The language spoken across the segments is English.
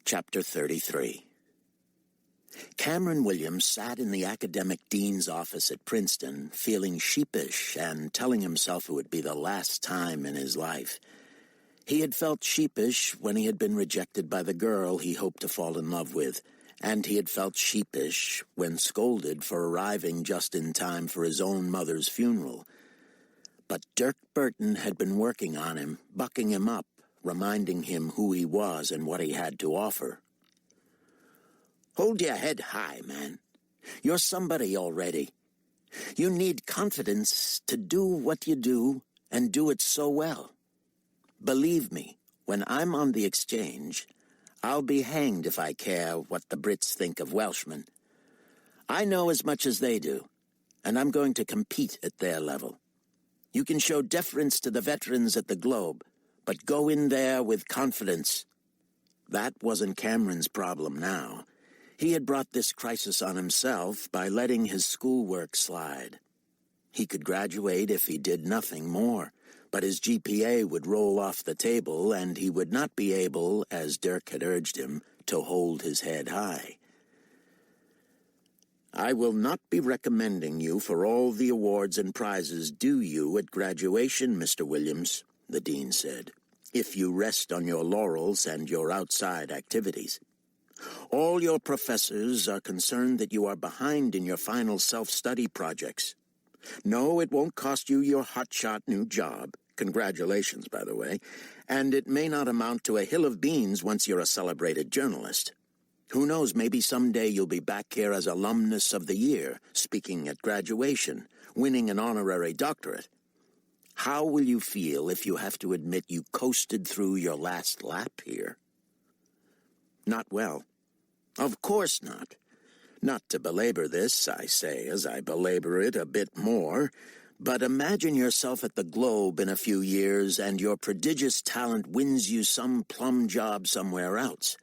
Chapter 33. Cameron Williams sat in the academic dean's office at Princeton, feeling sheepish and telling himself it would be the last time in his life. He had felt sheepish when he had been rejected by the girl he hoped to fall in love with, and he had felt sheepish when scolded for arriving just in time for his own mother's funeral. But Dirk Burton had been working on him, bucking him up, reminding him who he was and what he had to offer. Hold your head high, man. You're somebody already. You need confidence to do what you do and do it so well. Believe me, when I'm on the exchange, I'll be hanged if I care what the Brits think of Welshmen. I know as much as they do, and I'm going to compete at their level. You can show deference to the veterans at the Globe, but go in there with confidence. That wasn't Cameron's problem now. He had brought this crisis on himself by letting his schoolwork slide. He could graduate if he did nothing more, but his GPA would roll off the table, and he would not be able, as Dirk had urged him, to hold his head high. I will not be recommending you for all the awards and prizes due you at graduation, Mr. Williams, the dean said, if you rest on your laurels and your outside activities. All your professors are concerned that you are behind in your final self-study projects. No, it won't cost you your hotshot new job. Congratulations, by the way. And it may not amount to a hill of beans once you're a celebrated journalist. Who knows, maybe someday you'll be back here as alumnus of the year, speaking at graduation, winning an honorary doctorate. How will you feel if you have to admit you coasted through your last lap here? Not well. Of course not. Not to belabor this, I say, as I belabor it a bit more, but imagine yourself at the Globe in a few years and your prodigious talent wins you some plum job somewhere else.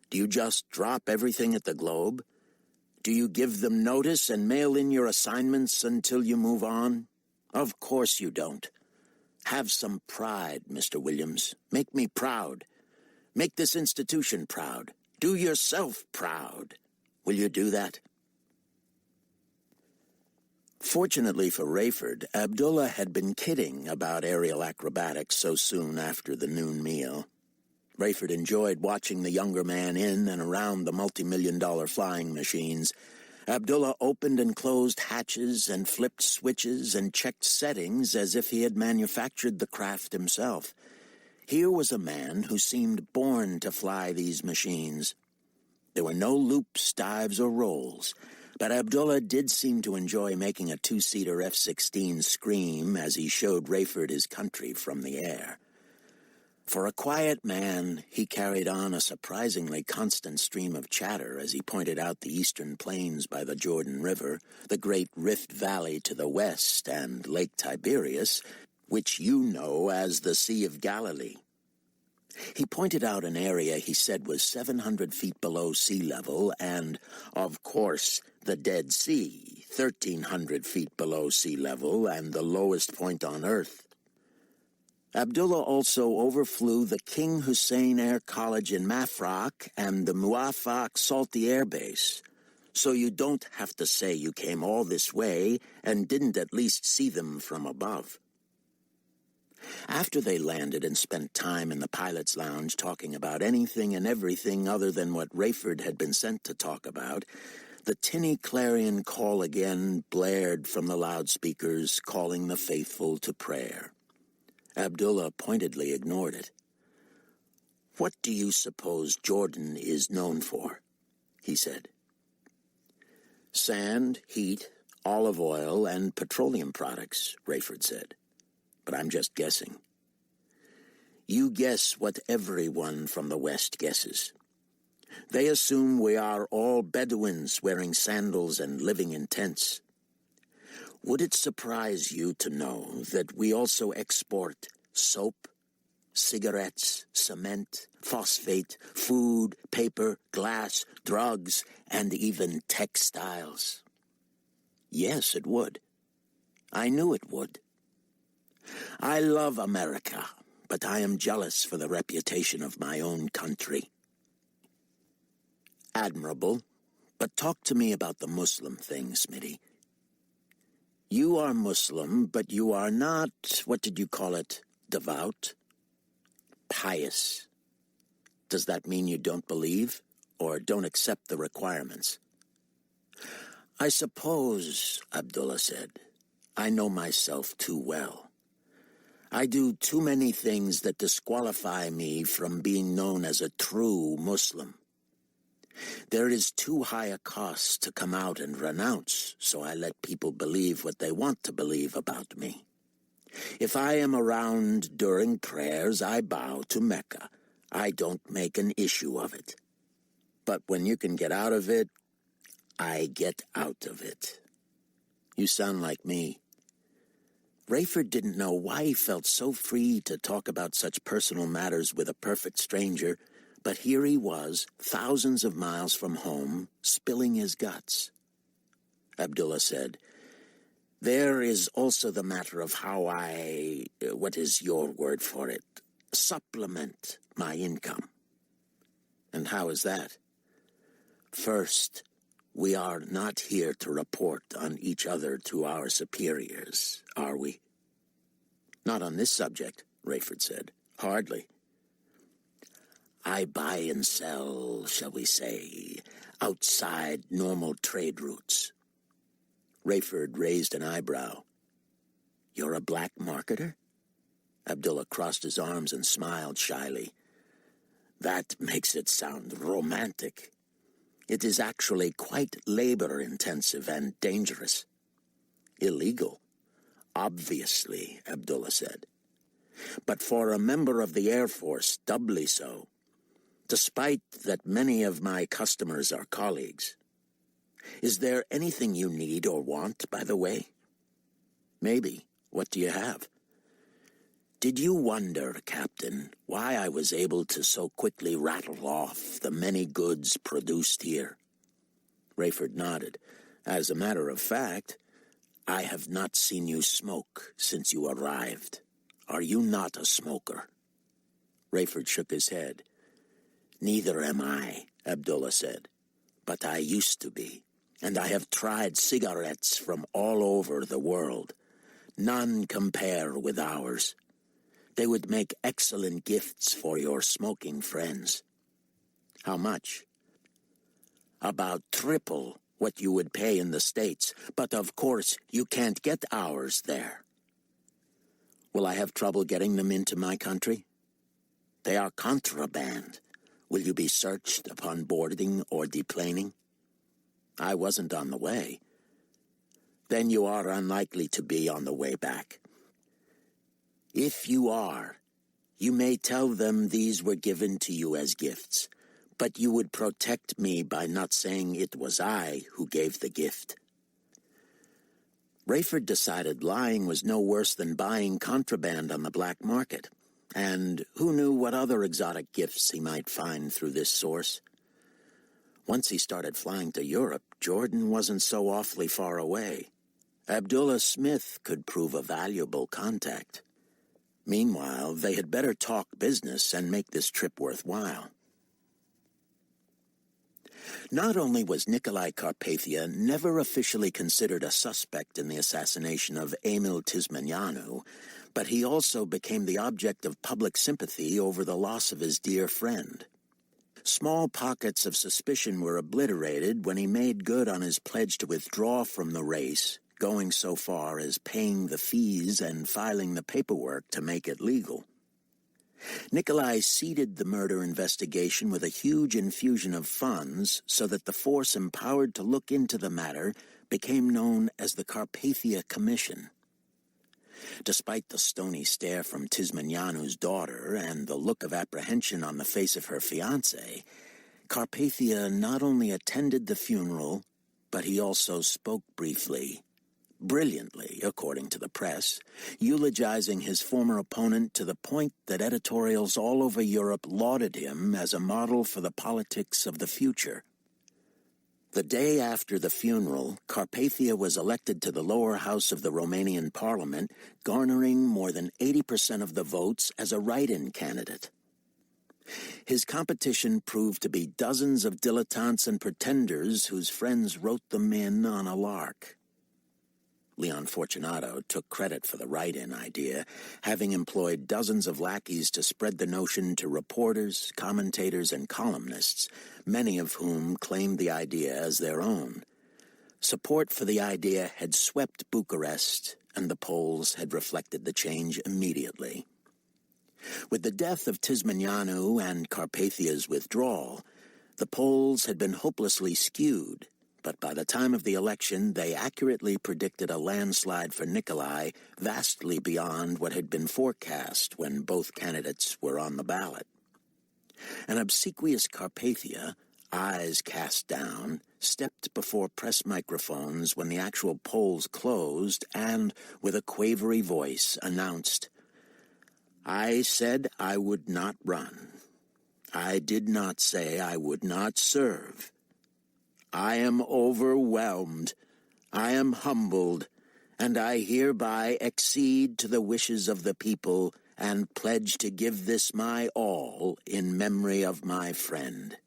Do you just drop everything at the Globe? Do you give them notice and mail in your assignments until you move on? Of course you don't. Have some pride, Mr. Williams. Make me proud. Make this institution proud. Do yourself proud. Will you do that? Fortunately for Rayford, Abdullah had been kidding about aerial acrobatics so soon after the noon meal. Rayford enjoyed watching the younger man in and around the multi-million-dollar flying machines. Abdullah opened and closed hatches and flipped switches and checked settings as if he had manufactured the craft himself. Here was a man who seemed born to fly these machines. There were no loops, dives, or rolls, but Abdullah did seem to enjoy making a two-seater F-16 scream as he showed Rayford his country from the air. For a quiet man, he carried on a surprisingly constant stream of chatter as he pointed out the eastern plains by the Jordan River, the great Rift Valley to the west, and Lake Tiberias, which you know as the Sea of Galilee. He pointed out an area he said was 700 feet below sea level and, of course, the Dead Sea, 1,300 feet below sea level and the lowest point on Earth. Abdullah also overflew the King Hussein Air College in Mafraq and the Muwafaq Salty Air Base, so you don't have to say you came all this way and didn't at least see them from above. After they landed and spent time in the pilot's lounge talking about anything and everything other than what Rayford had been sent to talk about, the tinny clarion call again blared from the loudspeakers, calling the faithful to prayer. Abdullah pointedly ignored it. "What do you suppose Jordan is known for?" he said. "Sand, heat, olive oil, and petroleum products," Rayford said. "But I'm just guessing." "You guess what everyone from the West guesses. They assume we are all Bedouins wearing sandals and living in tents. Would it surprise you to know that we also export soap, cigarettes, cement, phosphate, food, paper, glass, drugs, and even textiles?" Yes, it would. I knew it would. I love America, but I am jealous for the reputation of my own country. Admirable. But talk to me about the Muslim thing, Smitty. You are Muslim, but you are not, what did you call it, devout? Pious. Does that mean you don't believe, or don't accept the requirements? I suppose, Abdullah said, I know myself too well. I do too many things that disqualify me from being known as a true Muslim. There is too high a cost to come out and renounce, so I let people believe what they want to believe about me. If I am around during prayers, I bow to Mecca. I don't make an issue of it. But when you can get out of it, I get out of it. You sound like me. Rayford didn't know why he felt so free to talk about such personal matters with a perfect stranger, but here he was, thousands of miles from home, spilling his guts. Abdullah said, There is also the matter of how I, what is your word for it, supplement my income. And how is that? First, we are not here to report on each other to our superiors, are we? Not on this subject, Rayford said. Hardly. I buy and sell, shall we say, outside normal trade routes. Rayford raised an eyebrow. You're a black marketer? Abdullah crossed his arms and smiled shyly. That makes it sound romantic. It is actually quite labor-intensive and dangerous. Illegal, obviously, Abdullah said. But for a member of the Air Force, doubly so. Despite that many of my customers are colleagues. Is there anything you need or want, by the way? Maybe. What do you have? Did you wonder, Captain, why I was able to so quickly rattle off the many goods produced here? Rayford nodded. As a matter of fact, I have not seen you smoke since you arrived. Are you not a smoker? Rayford shook his head. Neither am I, Abdullah said. But I used to be, and I have tried cigarettes from all over the world. None compare with ours. They would make excellent gifts for your smoking friends. How much? About triple what you would pay in the States, but of course you can't get ours there. Will I have trouble getting them into my country? They are contraband. Will you be searched upon boarding or deplaning? I wasn't on the way. Then you are unlikely to be on the way back. If you are, you may tell them these were given to you as gifts, but you would protect me by not saying it was I who gave the gift. Rayford decided lying was no worse than buying contraband on the black market. And who knew what other exotic gifts he might find through this source? Once he started flying to Europe, Jordan wasn't so awfully far away. Abdullah Smith could prove a valuable contact. Meanwhile, they had better talk business and make this trip worthwhile. Not only was Nicolae Carpathia never officially considered a suspect in the assassination of Emil Tismanianu, but he also became the object of public sympathy over the loss of his dear friend. Small pockets of suspicion were obliterated when he made good on his pledge to withdraw from the race, going so far as paying the fees and filing the paperwork to make it legal. Nicolae seeded the murder investigation with a huge infusion of funds so that the force empowered to look into the matter became known as the Carpathia Commission. Despite the stony stare from Tismanianu's daughter and the look of apprehension on the face of her fiancé, Carpathia not only attended the funeral, but he also spoke briefly, brilliantly, according to the press, eulogizing his former opponent to the point that editorials all over Europe lauded him as a model for the politics of the future. The day after the funeral, Carpathia was elected to the lower house of the Romanian parliament, garnering more than 80% of the votes as a write-in candidate. His competition proved to be dozens of dilettantes and pretenders whose friends wrote them in on a lark. Leon Fortunato took credit for the write-in idea, having employed dozens of lackeys to spread the notion to reporters, commentators, and columnists, many of whom claimed the idea as their own. Support for the idea had swept Bucharest, and the polls had reflected the change immediately. With the death of Tismanianu and Carpathia's withdrawal, the polls had been hopelessly skewed, but by the time of the election they accurately predicted a landslide for Nicolae vastly beyond what had been forecast when both candidates were on the ballot. An obsequious Carpathia, eyes cast down, stepped before press microphones when the actual polls closed and, with a quavery voice, announced, "I said I would not run. I did not say I would not serve. I am overwhelmed, I am humbled, and I hereby accede to the wishes of the people and pledge to give this my all in memory of my friend."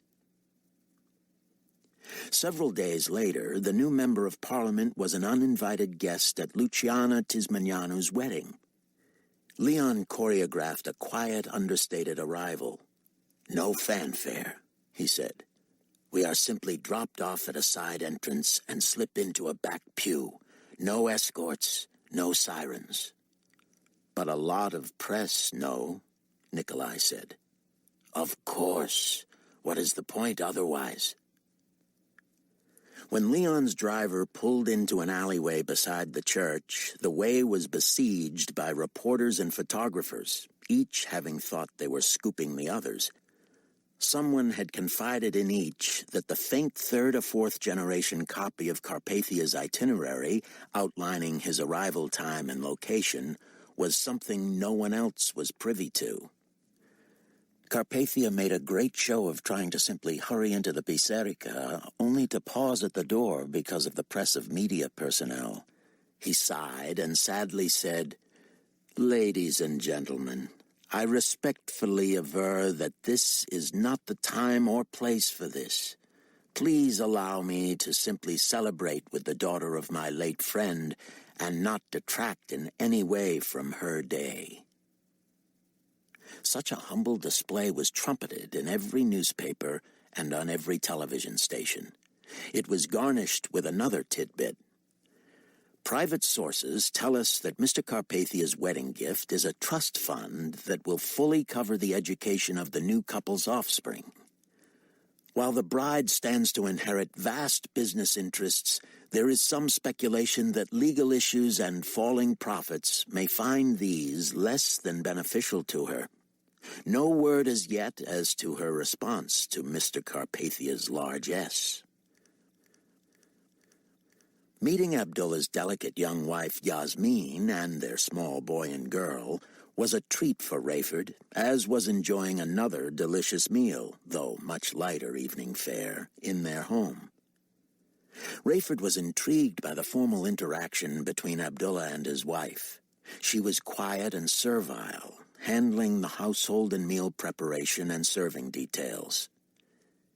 Several days later, the new member of Parliament was an uninvited guest at Luciana Tismanianu's wedding. Leon choreographed a quiet, understated arrival. "No fanfare," he said. "We are simply dropped off at a side entrance and slip into a back pew. No escorts, no sirens." "But a lot of press, no?" Nicolae said. "Of course. What is the point otherwise?" When Leon's driver pulled into an alleyway beside the church, the way was besieged by reporters and photographers, each having thought they were scooping the others. Someone had confided in each that the faint third or fourth generation copy of Carpathia's itinerary, outlining his arrival time and location, was something no one else was privy to. Carpathia made a great show of trying to simply hurry into the Biserica, only to pause at the door because of the press of media personnel. He sighed and sadly said, "Ladies and gentlemen, I respectfully aver that this is not the time or place for this. Please allow me to simply celebrate with the daughter of my late friend and not detract in any way from her day." Such a humble display was trumpeted in every newspaper and on every television station. It was garnished with another tidbit. Private sources tell us that Mr. Carpathia's wedding gift is a trust fund that will fully cover the education of the new couple's offspring. While the bride stands to inherit vast business interests, there is some speculation that legal issues and falling profits may find these less than beneficial to her. No word as yet as to her response to Mr. Carpathia's largesse. Meeting Abdullah's delicate young wife Yasmin and their small boy and girl was a treat for Rayford, as was enjoying another delicious meal, though much lighter evening fare, in their home. Rayford was intrigued by the formal interaction between Abdullah and his wife. She was quiet and servile, handling the household and meal preparation and serving details.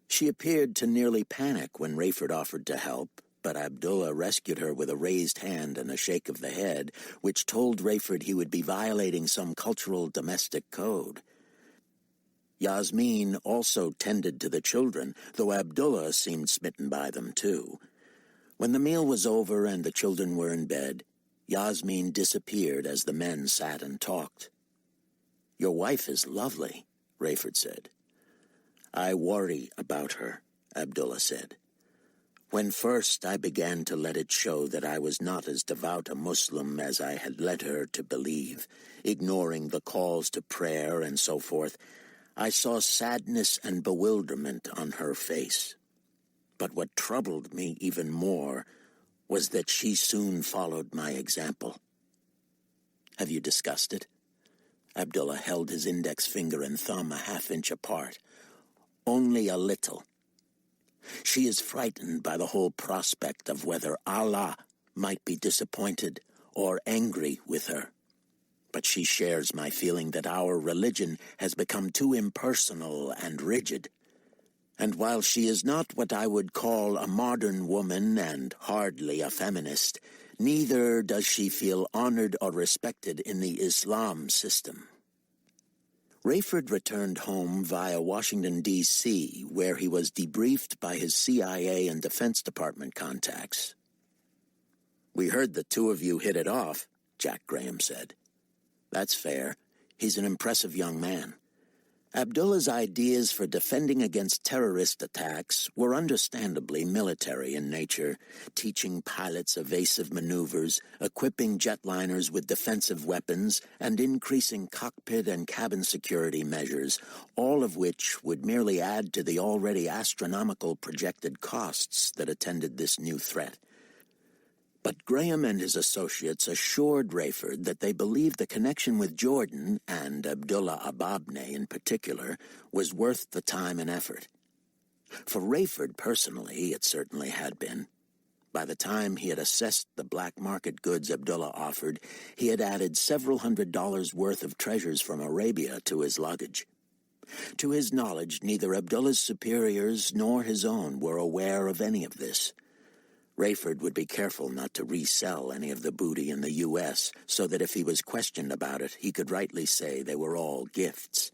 She appeared to nearly panic when Rayford offered to help, but Abdullah rescued her with a raised hand and a shake of the head, which told Rayford he would be violating some cultural domestic code. Yasmin also tended to the children, though Abdullah seemed smitten by them too. When the meal was over and the children were in bed, Yasmin disappeared as the men sat and talked. "Your wife is lovely," Rayford said. "I worry about her," Abdullah said. "When first I began to let it show that I was not as devout a Muslim as I had led her to believe, ignoring the calls to prayer and so forth, I saw sadness and bewilderment on her face. But what troubled me even more was that she soon followed my example." "Have you discussed it?" Abdullah held his index finger and thumb a half-inch apart. "Only a little. She is frightened by the whole prospect of whether Allah might be disappointed or angry with her. but she shares my feeling that our religion has become too impersonal and rigid. And while she is not what I would call a modern woman and hardly a feminist, neither does she feel honored or respected in the Islam system. Rayford returned home via Washington, D.C., where he was debriefed by his CIA and Defense Department contacts. "We heard the two of you hit it off," Jack Graham said. "That's fair. He's an impressive young man." Abdullah's ideas for defending against terrorist attacks were understandably military in nature, teaching pilots evasive maneuvers, equipping jetliners with defensive weapons, and increasing cockpit and cabin security measures, all of which would merely add to the already astronomical projected costs that attended this new threat. But Graham and his associates assured Rayford that they believed the connection with Jordan, and Abdullah Ababneh in particular, was worth the time and effort. For Rayford personally, it certainly had been. By the time he had assessed the black market goods Abdullah offered, he had added several $100s worth of treasures from Arabia to his luggage. To his knowledge, neither Abdullah's superiors nor his own were aware of any of this. Rayford would be careful not to resell any of the booty in the U.S., so that if he was questioned about it, he could rightly say they were all gifts.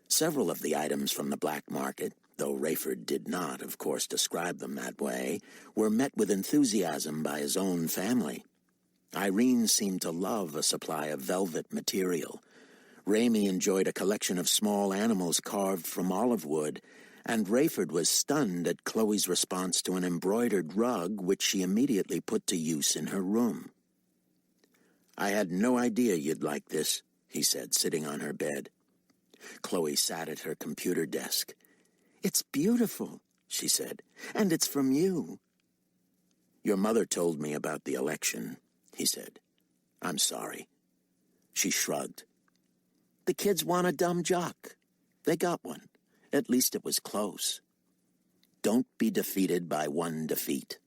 Several of the items from the black market, though Rayford did not, of course, describe them that way, were met with enthusiasm by his own family. Irene seemed to love a supply of velvet material. Ramey enjoyed a collection of small animals carved from olive wood, and Rayford was stunned at Chloe's response to an embroidered rug which she immediately put to use in her room. "I had no idea you'd like this," he said, sitting on her bed. Chloe sat at her computer desk. "It's beautiful," she said, "and it's from you." "Your mother told me about the election," he said. "I'm sorry." She shrugged. "The kids want a dumb jock. They got one. At least it was close. Don't be defeated by one defeat."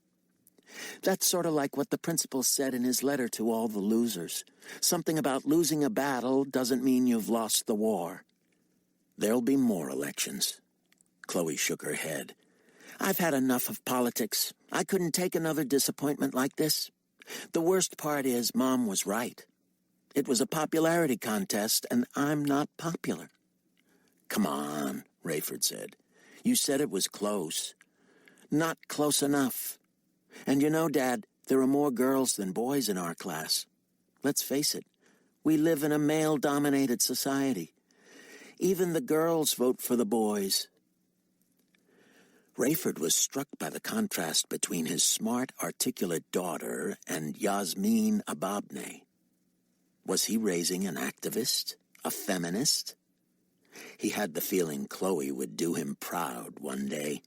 That's sort of like what the principal said in his letter to all the losers. Something about losing a battle doesn't mean you've lost the war. "There'll be more elections." Chloe shook her head. "I've had enough of politics. I couldn't take another disappointment like this. The worst part is Mom was right. It was a popularity contest, and I'm not popular." "Come on," Rayford said. "You said it was close." "Not close enough. And you know, Dad, there are more girls than boys in our class. Let's face it, we live in a male-dominated society. Even the girls vote for the boys." Rayford was struck by the contrast between his smart, articulate daughter and Yasmin Ababneh. Was he raising an activist? A feminist? He had the feeling Chloe would do him proud one day.